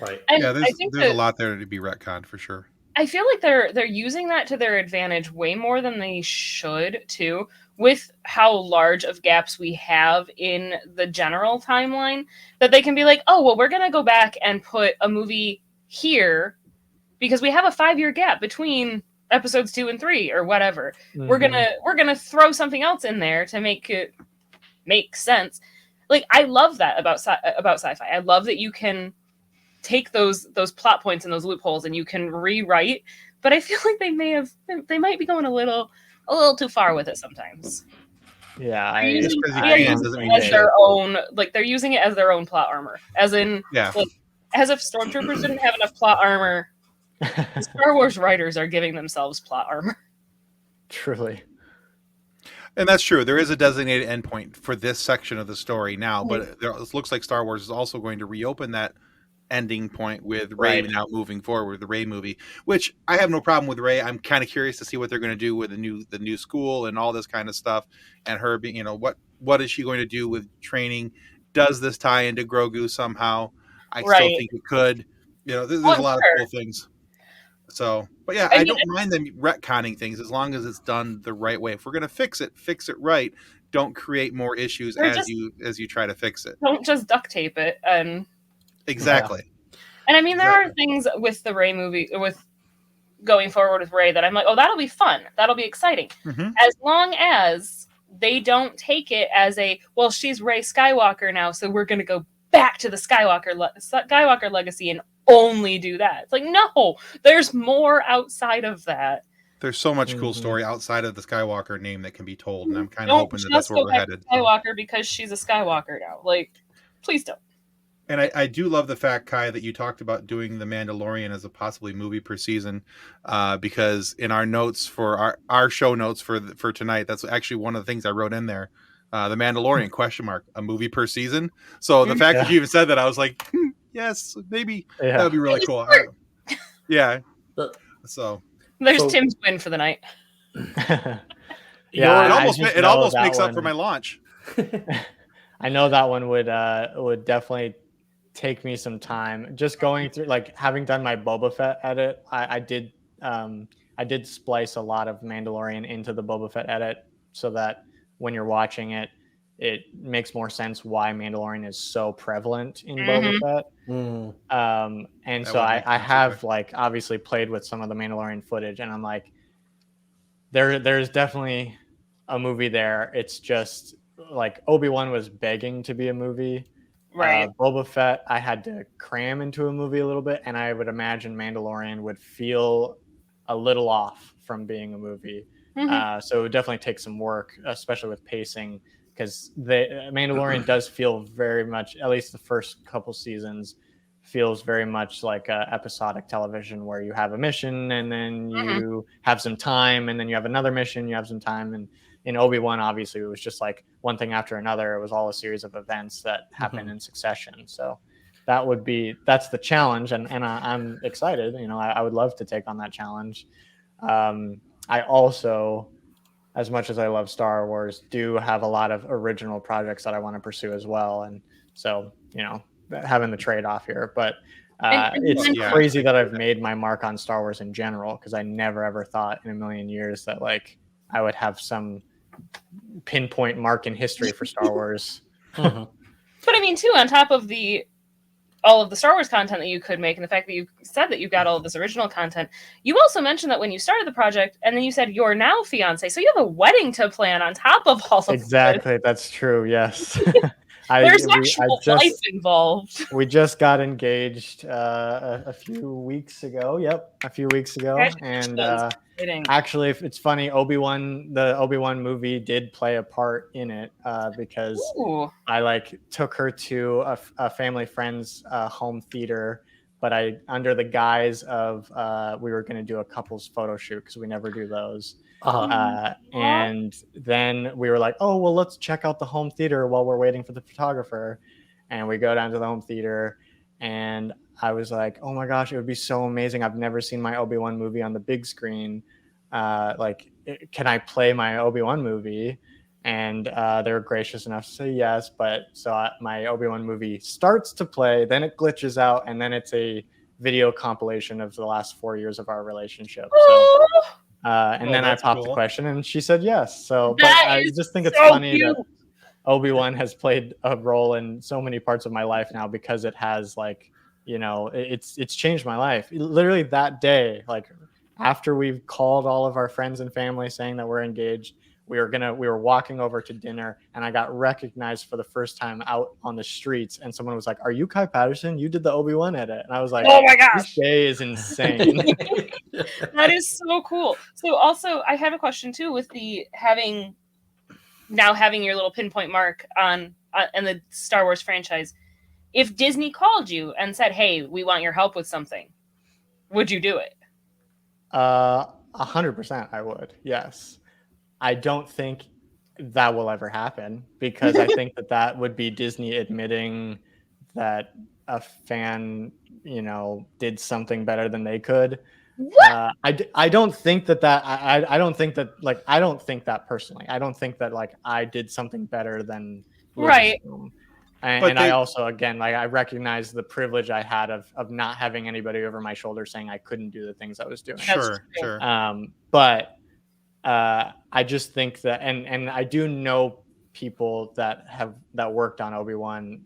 Right. And yeah, I think there's a lot there to be retconned for sure. I feel like they're using that to their advantage way more than they should too, with how large of gaps we have in the general timeline, that they can be like, oh, well, we're going to go back and put a movie here because we have a 5-year gap between episodes 2 and 3 or whatever. We're going to throw something else in there to make it make sense. Like, I love that about sci-fi. I love that you can take those plot points and those loopholes and you can rewrite, but I feel like they might be going a little too far with it sometimes. Yeah, they're using it as their own, like they're using it as their own plot armor, as in like, as if stormtroopers didn't have enough plot armor. The Star Wars writers are giving themselves plot armor. Truly. And that's true. There is a designated endpoint for this section of the story now, but it looks like Star Wars is also going to reopen that ending point with Rey now moving forward with the Rey movie, which I have no problem with Rey. I'm kind of curious to see what they're going to do with the new school and all this kind of stuff, and her being, you know, what is she going to do with training? Does this tie into Grogu somehow? I still think it could. You know, there's a lot of cool things. So, but yeah, I don't mind them retconning things as long as it's done the right way. If we're going to fix it right. Don't create more issues as you try to fix it. Don't just duct tape it and exactly. Yeah. And I mean, there are things with the Rey movie, with going forward with Rey, that I'm like, oh, that'll be fun. That'll be exciting. As long as they don't take it as a, well, she's Rey Skywalker now, so we're going to go back to the Skywalker legacy and only do that. It's like, no, there's more outside of that. There's so much cool story outside of the Skywalker name that can be told, and I'm kind of hoping that's where we're headed. Skywalker because she's a Skywalker now. Like, please don't. And I do love the fact, Kai, that you talked about doing The Mandalorian as a possibly movie per season, because in our notes for our show notes for tonight, that's actually one of the things I wrote in there. The Mandalorian a movie per season. So the fact that you even said that, I was like, yes, maybe that would be really cool. Yeah. So there's Tim's win for the night. It almost makes up for my launch. I know that one would definitely take me some time. Just going through, like, having done my Boba Fett edit, I did splice a lot of Mandalorian into the Boba Fett edit so that when you're watching it, it makes more sense why Mandalorian is so prevalent in Boba Fett. And so I have like obviously played with some of the Mandalorian footage, and I'm like, there's definitely a movie there. It's just like Obi-Wan was begging to be a movie. Right. Boba Fett, I had to cram into a movie a little bit, and I would imagine Mandalorian would feel a little off from being a movie. So it would definitely take some work, especially with pacing, because the Mandalorian does feel very much, at least the first couple seasons, feels very much like episodic television, where you have a mission and then you have some time, and then you have another mission, you have some time. And in Obi-Wan, obviously, it was just like one thing after another. It was all a series of events that happen in succession. So that's the challenge. And I'm excited. You know, I would love to take on that challenge. I also, as much as I love Star Wars, do have a lot of original projects that I want to pursue as well. And so, you know, having the trade-off here, but it's crazy that I've made my mark on Star Wars in general, because I never ever thought in a million years that like I would have some pinpoint mark in history for Star Wars. But I mean, too, on top of all of the Star Wars content that you could make, and the fact that you said that you got all of this original content, you also mentioned that when you started the project, and then you said you're now fiance, so you have a wedding to plan on top of all of Exactly, this. That's true. Yes. There's actual life involved. We just got engaged a few weeks ago. Yep, a few weeks ago, and kidding. Actually, if it's funny, the Obi-Wan movie did play a part in it because Ooh. I took her to a family friend's home theater, but I under the guise of we were going to do a couples photo shoot because we never do those. And then we were like, oh, well, let's check out the home theater while we're waiting for the photographer. And we go down to the home theater, and I was like, oh my gosh, it would be so amazing. I've never seen my Obi-Wan movie on the big screen. Can I play my Obi-Wan movie? And they were gracious enough to say yes. But my Obi-Wan movie starts to play, then it glitches out, and then it's a video compilation of the last 4 years of our relationship. So, and then I popped the question, and she said yes. So, but I just think it's funny that Obi-Wan has played a role in so many parts of my life now because it has it's changed my life. Literally that day, after we've called all of our friends and family saying that we're engaged, we were walking over to dinner, and I got recognized for the first time out on the streets, and someone was like, "Are you Kai Patterson? You did the Obi-Wan edit." And I was like, "Oh my gosh, this day is insane." That is so cool. So also, I have a question too with the having your little pinpoint mark on in the Star Wars franchise. If Disney called you and said, "Hey, we want your help with something," would you do it? 100% I would. Yes. I don't think that will ever happen because I think that would be Disney admitting that a fan, did something better than they could. I don't think that I don't think that I don't think that personally. I don't think that I did something better than right. And I also, again, I recognize the privilege I had of not having anybody over my shoulder saying I couldn't do the things I was doing. Sure. But I just think that, and I do know people that worked on Obi-Wan.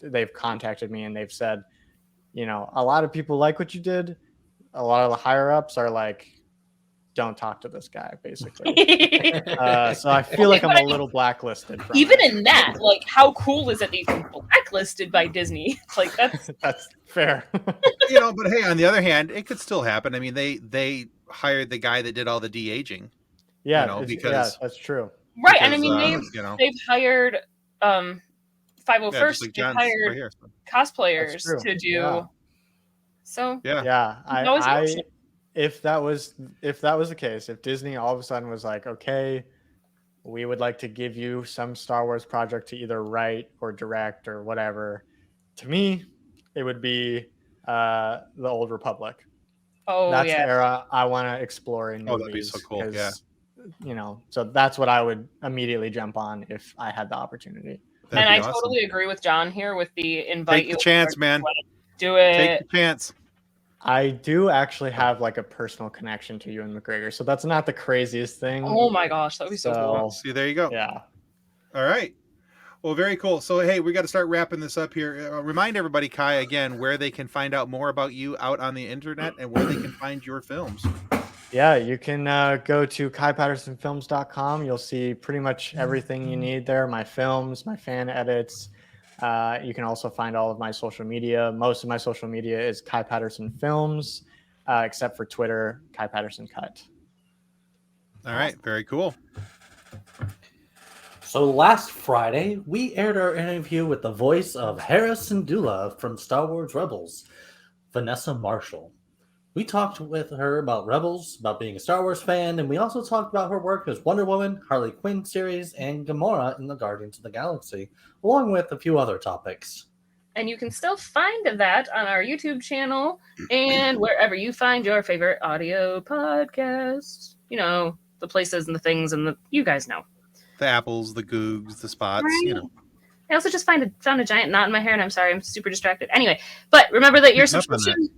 They've contacted me and they've said, a lot of people like what you did. A lot of the higher ups are like, don't talk to this guy, basically. So I feel like I'm a little blacklisted. Even in that, how cool is it that you've been blacklisted by Disney? That's fair. But hey, on the other hand, it could still happen. I mean, they hired the guy that did all the de-aging. Yeah, because that's true. Right, and I mean they've hired 501st. They've hired cosplayers to do. Yeah. So I if that was the case, if Disney all of a sudden was like, okay, we would like to give you some Star Wars project to either write or direct or whatever, to me, it would be the Old Republic. Oh, that's the era I want to explore in movies. That'd be so cool. Yeah. So that's what I would immediately jump on if I had the opportunity. And I totally agree with John here with the invite. Take the chance, man. Do it. Take the chance. I do actually have a personal connection to Ewan McGregor, so that's not the craziest thing. Oh my gosh, that would be so cool. See, there you go. Yeah. All right. Well, very cool. So, hey, we got to start wrapping this up here. Remind everybody, Kai, again, where they can find out more about you out on the internet and where they can find your films. Yeah, you can go to kaipattersonfilms.com. You'll see pretty much everything you need there. My films, my fan edits. You can also find all of my social media. Most of my social media is Kai Patterson Films, except for Twitter, Kai Patterson Cut. All right, very cool. So last Friday, we aired our interview with the voice of Hera Syndulla from Star Wars Rebels, Vanessa Marshall. We talked with her about Rebels, about being a Star Wars fan, and we also talked about her work as Wonder Woman, Harley Quinn series, and Gamora in the Guardians of the Galaxy, along with a few other topics. And you can still find that on our YouTube channel and wherever you find your favorite audio podcast. The places and the things and you guys know. The apples, the googs, the spots, right. I also just found a giant knot in my hair, and I'm sorry, I'm super distracted. Anyway, but remember that your subscription...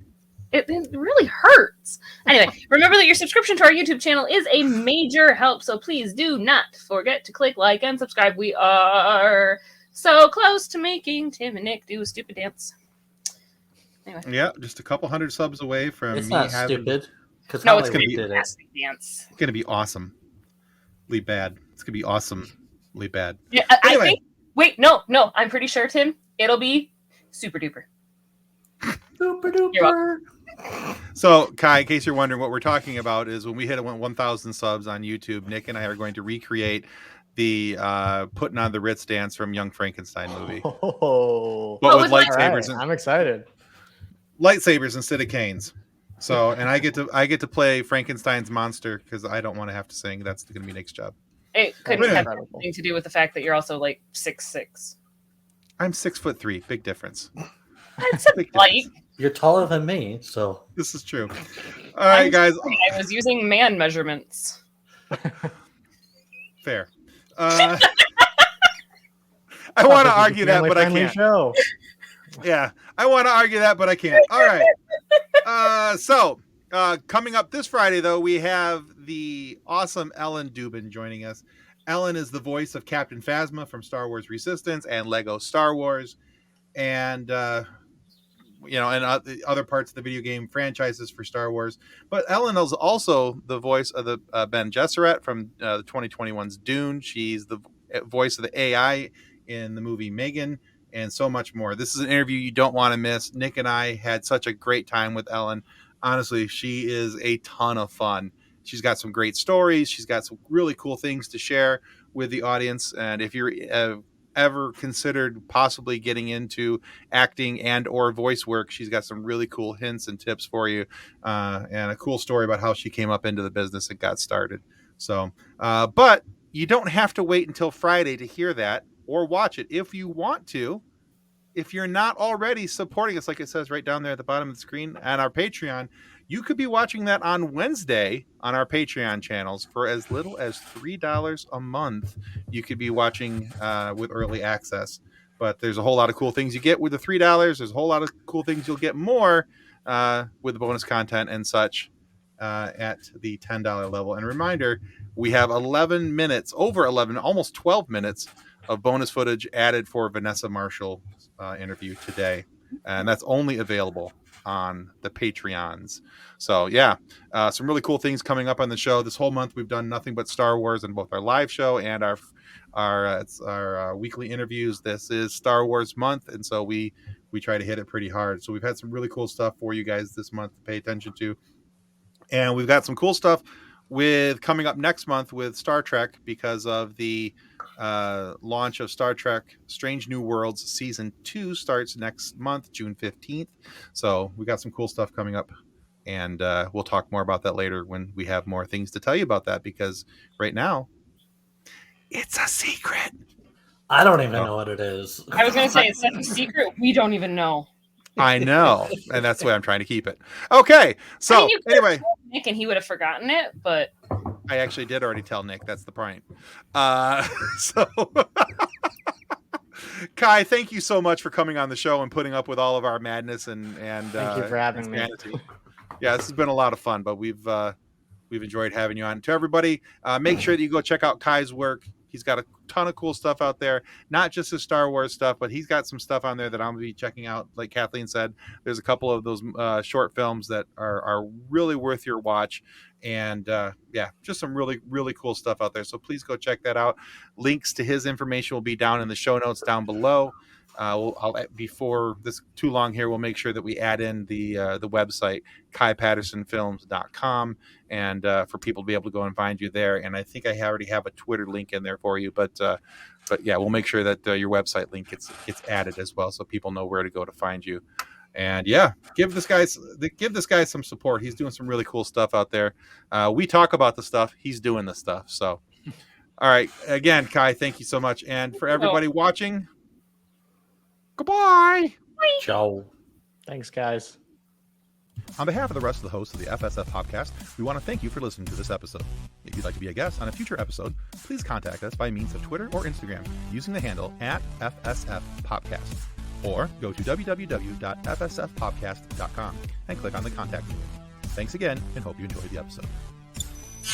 It really hurts. Anyway, remember that your subscription to our YouTube channel is a major help, so please do not forget to click like and subscribe. We are so close to making Tim and Nick do a stupid dance. Anyway. Yeah, just a couple hundred subs away from it's me not having... stupid. No, it's going to be a fantastic dance. It's going to be awesomely bad. It's going to be awesomely bad. Yeah, anyway. I think... Wait, no, I'm pretty sure, Tim, it'll be super duper. Super duper. So, Kai, in case you're wondering, what we're talking about is when we hit 1,000 subs on YouTube, Nick and I are going to recreate the putting on the Ritz dance from Young Frankenstein movie, Oh, but with with lightsabers. lightsabers, right. I'm excited. lightsabers instead of canes. So, and I get to play Frankenstein's monster because I don't want to have to sing. That's going to be Nick's job. It couldn't Yeah. have anything to do with the fact that you're also like 6'6". I'm 6'3", big difference. That's a Big like. difference. You're taller than me, so This is true. All right, guys. I was using man measurements. Fair. I want to argue that, but I Family-friendly can't. Show. Yeah, I want to argue that, but I can't. All right. So coming up this Friday, though, we have the awesome Ellen Dubin joining us. Ellen is the voice of Captain Phasma from Star Wars Resistance and Lego Star Wars, and and other parts of the video game franchises for Star Wars. But Ellen is also the voice of the Ben Gesserit from the 2021's Dune. She's the voice of the AI in the movie Megan, and so much more. This is an interview you don't want to miss. Nick and I had such a great time with Ellen. Honestly, she is a ton of fun. She's got some great stories. She's got some really cool things to share with the audience. And if you're ever considered possibly getting into acting and or voice work, she's got some really cool hints and tips for you, and a cool story about how she came up into the business and got started. So, but you don't have to wait until Friday to hear that or watch it if you want to. If you're not already supporting us, like it says right down there at the bottom of the screen on our Patreon, you could be watching that on Wednesday on our Patreon channels for as little as $3 a month. You could be watching with early access. But there's a whole lot of cool things you get with the $3. There's a whole lot of cool things you'll get more with the bonus content and such at the $10 level. And reminder, we have 11 minutes, over 11, almost 12 minutes of bonus footage added for Vanessa Marshall's interview today. And that's only available on the Patreons. So yeah, some really cool things coming up on the show. This whole month we've done nothing but Star Wars in both our live show and our weekly interviews. This is Star Wars month, and so we try to hit it pretty hard. So we've had some really cool stuff for you guys this month to pay attention to, and we've got some cool stuff with coming up next month with Star Trek because of the launch of Star Trek Strange New Worlds Season 2 starts next month, June 15th. So we got some cool stuff coming up, and we'll talk more about that later when we have more things to tell you about that, because right now it's a secret. I don't even know what it is. I was going to say, it's such a secret, we don't even know. I know, and that's why I'm trying to keep it. Okay, so I mean, you could anyway, have told Nick and he would have forgotten it, but I actually did already tell Nick. That's the point. So, Kai, thank you so much for coming on the show and putting up with all of our madness and Thank you for having me. Yeah, this has been a lot of fun, but we've enjoyed having you on. To everybody, make sure that you go check out Kai's work. He's got a ton of cool stuff out there, not just his Star Wars stuff, but he's got some stuff on there that I'm going to be checking out. Like Kathleen said, there's a couple of those short films that are really worth your watch. And yeah, just some really, really cool stuff out there. So please go check that out. Links to his information will be down in the show notes down below. Before this too long here, we'll make sure that we add in the website kaipattersonfilms.com, and for people to be able to go and find you there. And I think I already have a Twitter link in there for you, but yeah, we'll make sure that your website link gets added as well, so people know where to go to find you. And yeah, give this guy some support. He's doing some really cool stuff out there. We talk about the stuff, he's doing the stuff. So all right, again, Kai, thank you so much. And for everybody watching, goodbye. Ciao. Thanks, guys. On behalf of the rest of the hosts of the FSF PopCast, we want to thank you for listening to this episode. If you'd like to be a guest on a future episode, please contact us by means of Twitter or Instagram using the handle @FSF PopCast, or go to www.fsfpopcast.com and click on the contact link. Thanks again, and hope you enjoyed the episode.